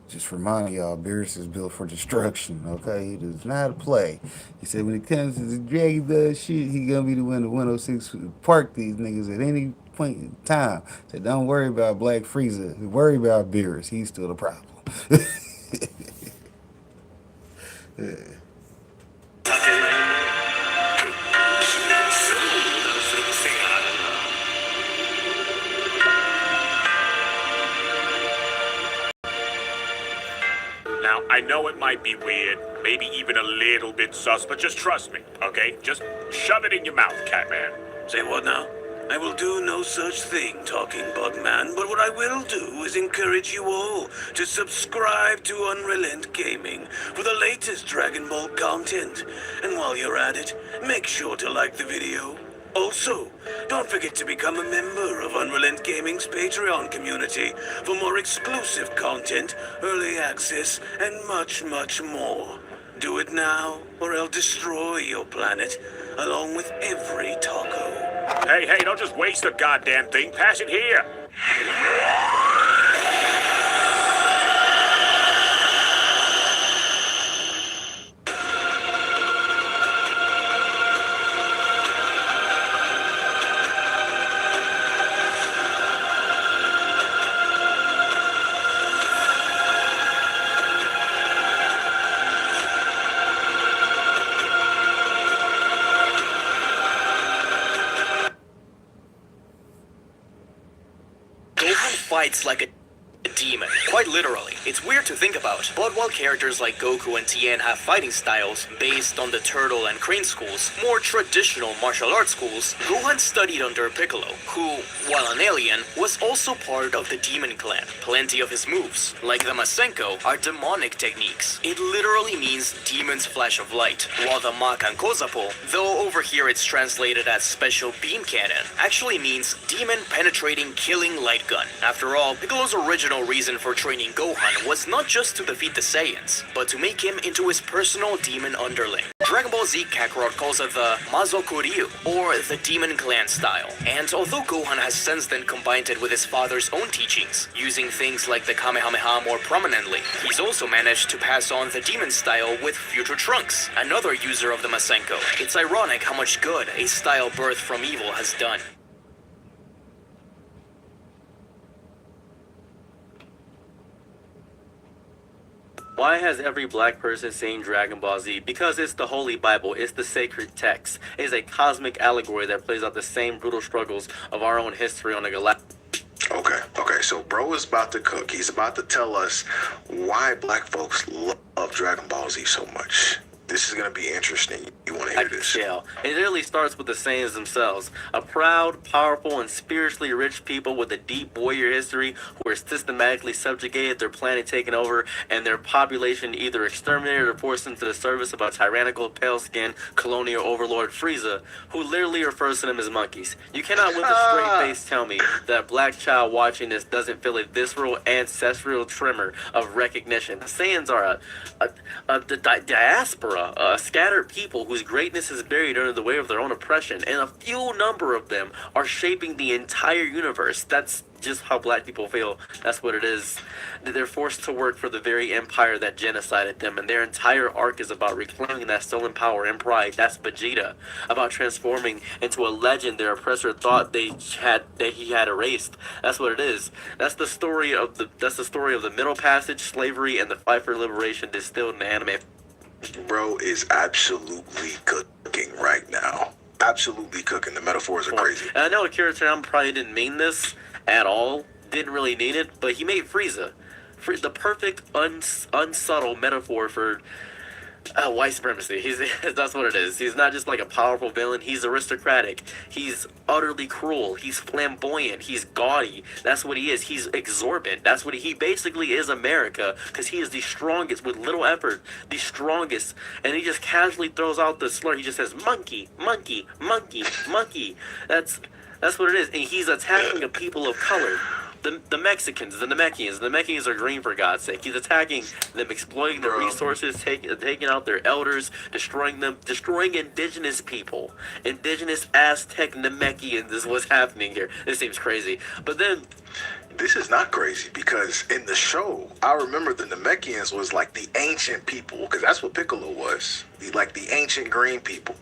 Just remind y'all, Beerus is built for destruction, okay? He does not play. He said when it comes to the Dragon Ball shit, he gonna be the one to 106 park these niggas at any point in time. So don't worry about Black Frieza. Worry about Beerus. He's still the problem. Yeah. Now, I know it might be weird, maybe even a little bit sus, but just trust me, okay? Just shove it in your mouth, Catman. Say what now? I will do no such thing, Talking Bugman, but what I will do is encourage you all to subscribe to Unrelent Gaming for the latest Dragon Ball content. And while you're at it, make sure to like the video. Also, don't forget to become a member of Unrelent Gaming's Patreon community for more exclusive content, early access, and much, much more. Do it now, or I'll destroy your planet, along with every taco. Hey, don't just waste the goddamn thing. Pass it here. Fights like a demon, quite literally. It's weird to think about, but while characters like Goku and Tien have fighting styles based on the Turtle and Crane schools, more traditional martial arts schools, Gohan studied under Piccolo, who, while an alien, was also part of the Demon Clan. Plenty of his moves, like the Masenko, are demonic techniques. It literally means demon's flash of light, while the Makan Kozapo, though over here it's translated as special beam cannon, actually means demon penetrating killing light gun. After all, Piccolo's original reason for training Gohan was not just to defeat the Saiyans, but to make him into his personal demon underling. Dragon Ball Z Kakarot calls it the Mazokuryu, or the Demon Clan style. And although Gohan has since then combined it with his father's own teachings, using things like the Kamehameha more prominently, he's also managed to pass on the demon style with future Trunks, another user of the Masenko. It's ironic how much good a style birthed from evil has done. Why has every black person seen Dragon Ball Z? Because it's the Holy Bible. It's the sacred text. It is a cosmic allegory that plays out the same brutal struggles of our own history on a galactic. Okay, so bro is about to cook. He's about to tell us why black folks love Dragon Ball Z so much. This is going to be interesting. You want to hear this? It literally starts with the Saiyans themselves. A proud, powerful, and spiritually rich people with a deep warrior history who are systematically subjugated, their planet taken over, and their population either exterminated or forced into the service of a tyrannical, pale-skinned, colonial overlord Frieza, who literally refers to them as monkeys. You cannot with a straight face tell me that a black child watching this doesn't feel a visceral, ancestral tremor of recognition. The Saiyans are a diaspora, a scattered people whose greatness is buried under the weight of their own oppression, and a few number of them are shaping the entire universe. That's just how black people feel. That's what it is. They're forced to work for the very empire that genocided them, and their entire arc is about reclaiming that stolen power and pride. That's Vegeta, about transforming into a legend their oppressor thought he had erased. That's what it is. That's the story of the Middle Passage, slavery, and the fight for liberation distilled in anime. Bro is absolutely cooking right now. Absolutely cooking. The metaphors are crazy. And I know Akira Toriyama probably didn't mean this at all. Didn't really mean it, but he made Frieza. The perfect unsubtle metaphor for white supremacy. That's what it is. He's not just like a powerful villain. He's aristocratic. He's utterly cruel. He's flamboyant. He's gaudy. That's what he is. He's exorbitant. That's what he basically is. America, because he is the strongest with little effort. The strongest, and he just casually throws out the slur. He just says monkey, monkey, monkey, monkey. That's what it is. And he's attacking a people of color. The Mexicans, the Namekians. The Namekians are green, for God's sake. He's attacking them, exploiting their resources, taking out their elders, destroying them, destroying indigenous people. Indigenous Aztec Namekians is what's happening here. This seems crazy. But then... This is not crazy, because in the show, I remember the Namekians was like the ancient people, because that's what Piccolo was. Like the ancient green people.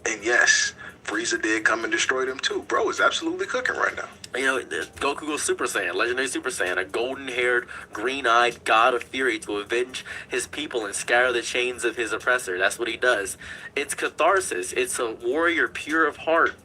And yes, Frieza did come and destroy them too. Bro is absolutely cooking right now. You know, Goku goes Super Saiyan, legendary Super Saiyan, a golden-haired, green-eyed god of fury to avenge his people and scatter the chains of his oppressor. That's what he does. It's catharsis. It's a warrior pure of heart,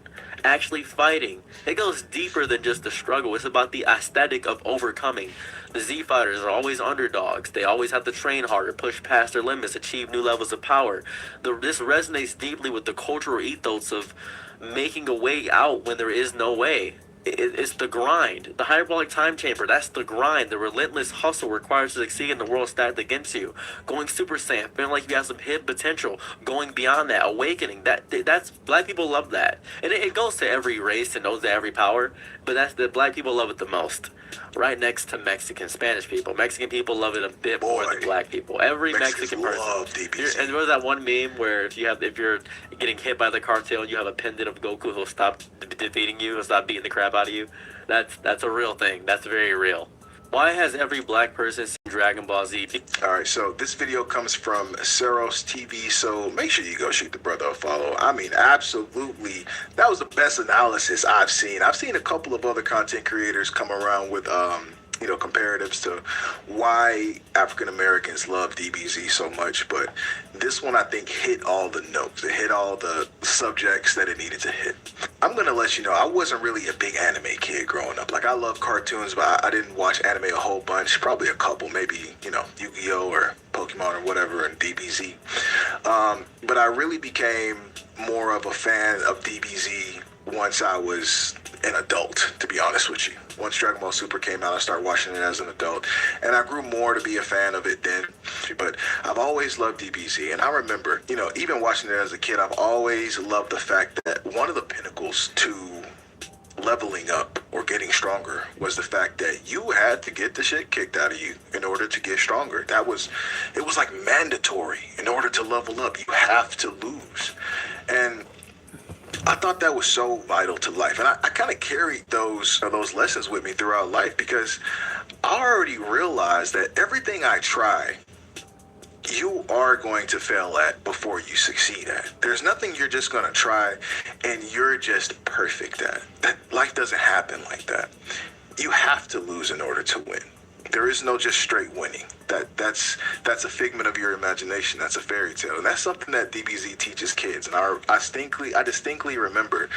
actually fighting. It goes deeper than just the struggle. It's about the aesthetic of overcoming. The Z fighters are always underdogs. They always have to train harder, push past their limits, achieve new levels of power. This resonates deeply with the cultural ethos of making a way out when there is no way. It's the grind. The hyperbolic time chamber, that's the grind. The relentless hustle required to succeed in the world stacked against you. Going Super Saiyan, feeling like you have some hidden potential. Going beyond that, awakening. That's black people love that. And it goes to every race and knows to every power. But that's the black people love it the most. Right next to Mexican, Spanish people. Mexican people love it a bit more than black people. Every Mexican person. Love DBZ. And there was that one meme where if you're getting hit by the cartel and you have a pendant of Goku, he'll stop defeating you, he'll stop beating the crap out of you. That's a real thing. That's very real. Why has every black person seen Dragon Ball Z? Alright, so this video comes from Seros TV, so make sure you go shoot the brother a follow. I mean, absolutely, that was the best analysis I've seen. I've seen a couple of other content creators come around with comparatives to why African Americans love DBZ so much, but this one I think hit all the notes. It hit all the subjects that it needed to hit. I'm gonna let you know, I wasn't really a big anime kid growing up. Like, I love cartoons, but I didn't watch anime a whole bunch. Probably a couple, maybe, Yu-Gi-Oh! Or Pokemon or whatever, and DBZ. But I really became more of a fan of DBZ once I was an adult, to be honest with you. Once Dragon Ball Super came out, I started watching it as an adult, and I grew more to be a fan of it then. But I've always loved DBZ, and I remember, even watching it as a kid, I've always loved the fact that one of the pinnacles to leveling up or getting stronger was the fact that you had to get the shit kicked out of you in order to get stronger. It was like mandatory. In order to level up, you have to lose. And I thought that was so vital to life, and I kind of carried those lessons with me throughout life, because I already realized that everything I try, you are going to fail at before you succeed at. There's nothing you're just going to try and you're just perfect at. That life doesn't happen like that. You have to lose in order to win. There is no just straight winning. That's a figment of your imagination. That's a fairy tale, and that's something that DBZ teaches kids. And I distinctly remember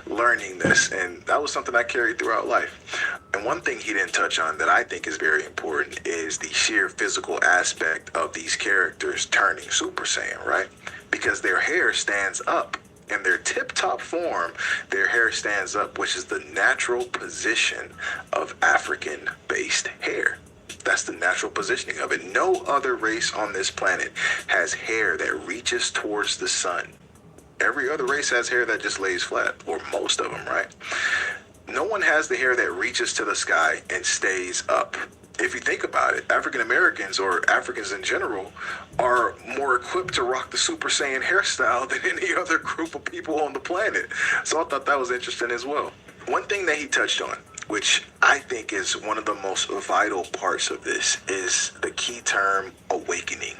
learning this, and that was something I carried throughout life. And one thing he didn't touch on that I think is very important is the sheer physical aspect of these characters turning Super Saiyan, right? Because their hair stands up. In their tip-top form, their hair stands up, which is the natural position of African-based hair. That's the natural positioning of it. No other race on this planet has hair that reaches towards the sun. Every other race has hair that just lays flat, or most of them, right? No one has the hair that reaches to the sky and stays up. If you think about it, African Americans or Africans in general are more equipped to rock the Super Saiyan hairstyle than any other group of people on the planet. So I thought that was interesting as well. One thing that he touched on, which I think is one of the most vital parts of this, is the key term awakening.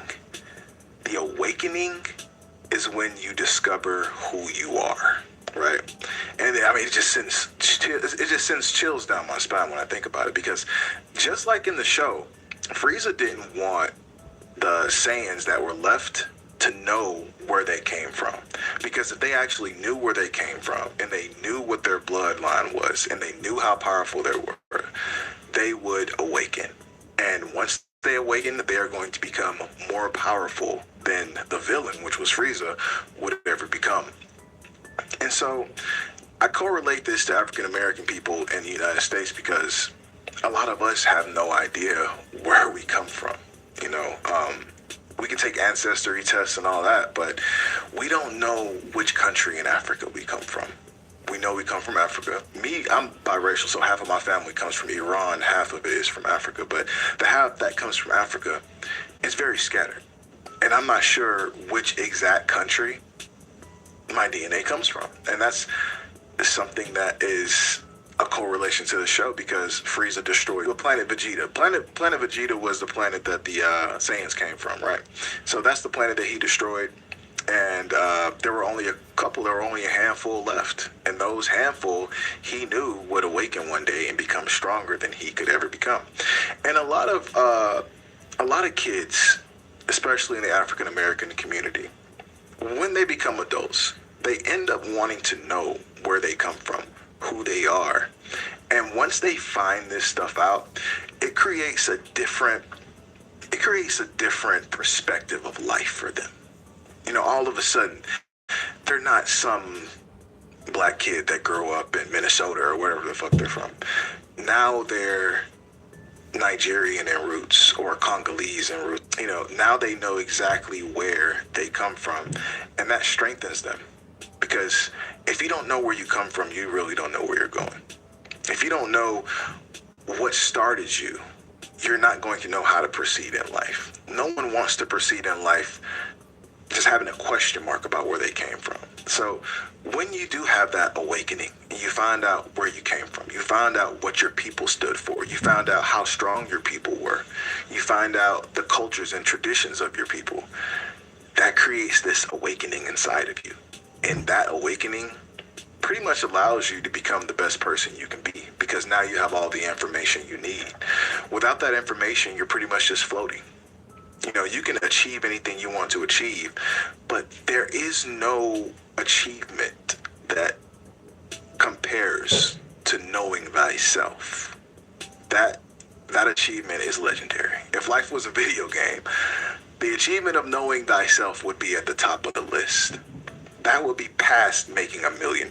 The awakening is when you discover who you are. Right, and I mean, it just sends chills down my spine when I think about it, because just like in the show, Frieza didn't want the Saiyans that were left to know where they came from, because if they actually knew where they came from and they knew what their bloodline was and they knew how powerful they were, they would awaken. And once they awaken, they are going to become more powerful than the villain, which was Frieza, would ever become. And so I correlate this to African American people in the United States, because a lot of us have no idea where we come from. You know, we can take ancestry tests and all that, but we don't know which country in Africa we come from. We know we come from Africa. Me, I'm biracial, so half of my family comes from Iran, half of it is from Africa. But the half that comes from Africa is very scattered. And I'm not sure which exact country my DNA comes from. And that's something that is a correlation to the show, because Frieza destroyed the planet Vegeta. Planet Vegeta was the planet that the Saiyans came from, right? So that's the planet that he destroyed. And there were only a handful left. And those handful, he knew would awaken one day and become stronger than he could ever become. And a lot of kids, especially in the African American community, when they become adults, they end up wanting to know where they come from, who they are. And once they find this stuff out, it creates a different perspective of life for them. You know, all of a sudden, they're not some black kid that grew up in Minnesota or wherever the fuck they're from. Now they're Nigerian in roots or Congolese in roots. You know, now they know exactly where they come from, and that strengthens them. Because if you don't know where you come from, you really don't know where you're going. If you don't know what started you, you're not going to know how to proceed in life. No one wants to proceed in life just having a question mark about where they came from. So when you do have that awakening, and you find out where you came from, you find out what your people stood for, you found out how strong your people were, you find out the cultures and traditions of your people, that creates this awakening inside of you. And that awakening pretty much allows you to become the best person you can be, because now you have all the information you need. Without that information, you're pretty much just floating. You know, you can achieve anything you want to achieve, but there is no achievement that compares to knowing thyself. That achievement is legendary. If life was a video game, the achievement of knowing thyself would be at the top of the list. That would be past making $1 million.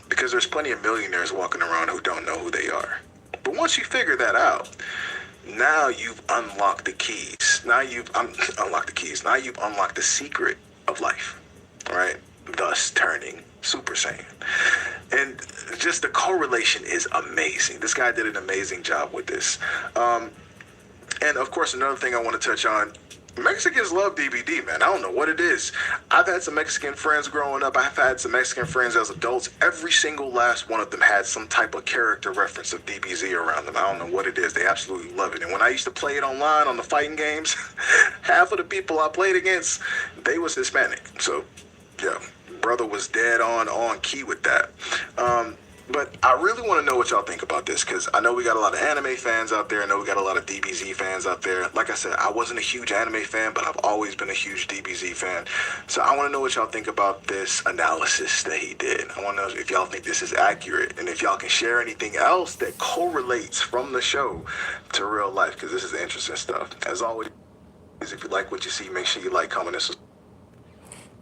Because there's plenty of millionaires walking around who don't know who they are. But once you figure that out, now you've unlocked the keys. Now you've unlocked the secret of life, right? Thus turning Super Saiyan. And just the correlation is amazing. This guy did an amazing job with this. And of course, another thing I want to touch on, Mexicans love DBD, man. I don't know what it is. I've had some Mexican friends growing up. I've had some Mexican friends as adults. Every single last one of them had some type of character reference of DBZ around them. I don't know what it is. They absolutely love it. And when I used to play it online on the fighting games, half of the people I played against, they was Hispanic. So, yeah, brother was dead on key with that. But I really want to know what y'all think about this, because I know we got a lot of anime fans out there. I know we got a lot of DBZ fans out there. Like I said, I wasn't a huge anime fan, but I've always been a huge DBZ fan. So I want to know what y'all think about this analysis that he did. I want to know if y'all think this is accurate, and if y'all can share anything else that correlates from the show to real life, because this is interesting stuff. As always, if you like what you see, make sure you like, comment, and subscribe.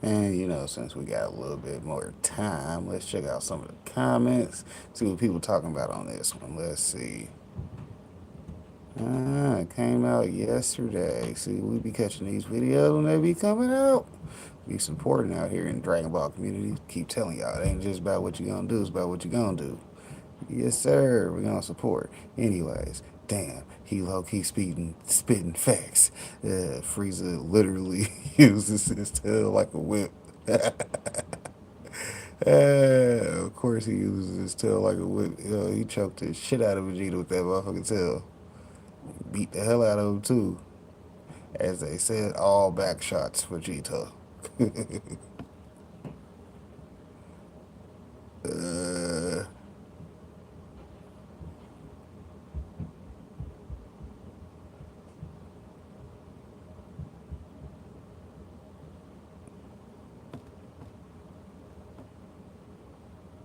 And, you know, since we got a little bit more time, let's check out some of the comments, see what people talking about on this one. Let's see. It came out yesterday. See, we be catching these videos when they be coming out. Be supporting out here in the Dragon Ball community. Keep telling y'all, it ain't just about what you gonna do, it's about what you gonna do. Yes, sir, we gonna support. Anyways, damn, he low-key spitting facts. Frieza literally uses his tail like a whip. Of course he uses his tail like a whip. He choked the shit out of Vegeta with that motherfucking tail. Beat the hell out of him, too. As they said, all back shots for Vegeta.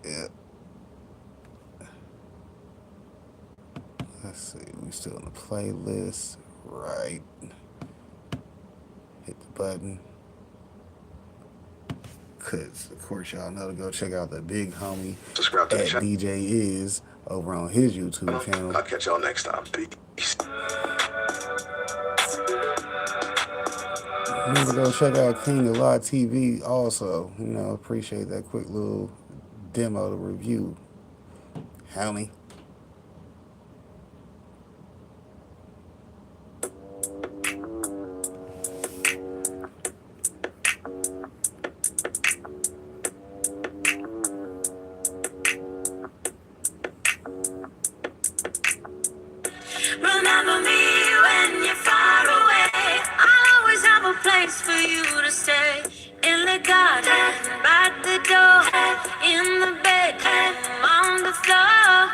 Yeah. Let's see, we still in the playlist, right? Hit the button. Cause of course y'all know to go check out the big homie Subscribe to the at channel. DJ Is over on his YouTube channel. I'll catch y'all next time. Peace. Remember to go check out King of Law TV also. You know, appreciate that quick little demo to review. Homie. Remember me when you're far away. I'll always have a place for you to stay. In the garden, by the door, in the bedroom, on the floor.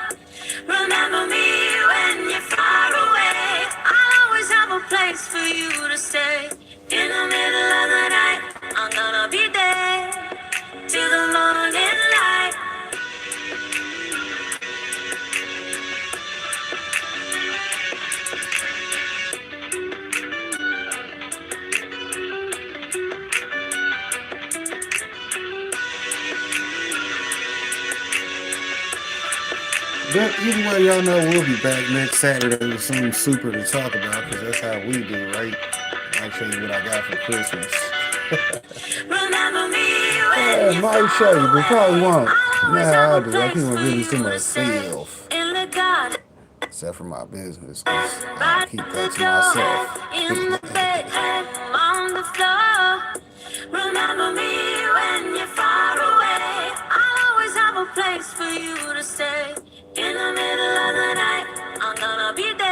Remember me when you're far away. I'll always have a place for you to stay. In the middle of the night, I'm gonna be there till the morning light. But either way, y'all know we'll be back next Saturday with something super to talk about, because that's how we do, right? I'll show you what I got for Christmas. Remember me when Might show you, but probably won't. You know how I do. I keep my business to myself. in the garden, Except for my business, 'cause I by keep the that to door, myself. in the bedroom, on the floor. Remember me when you're far away. I'll always have a place for you to stay. In the middle of the night, I'm gonna be there.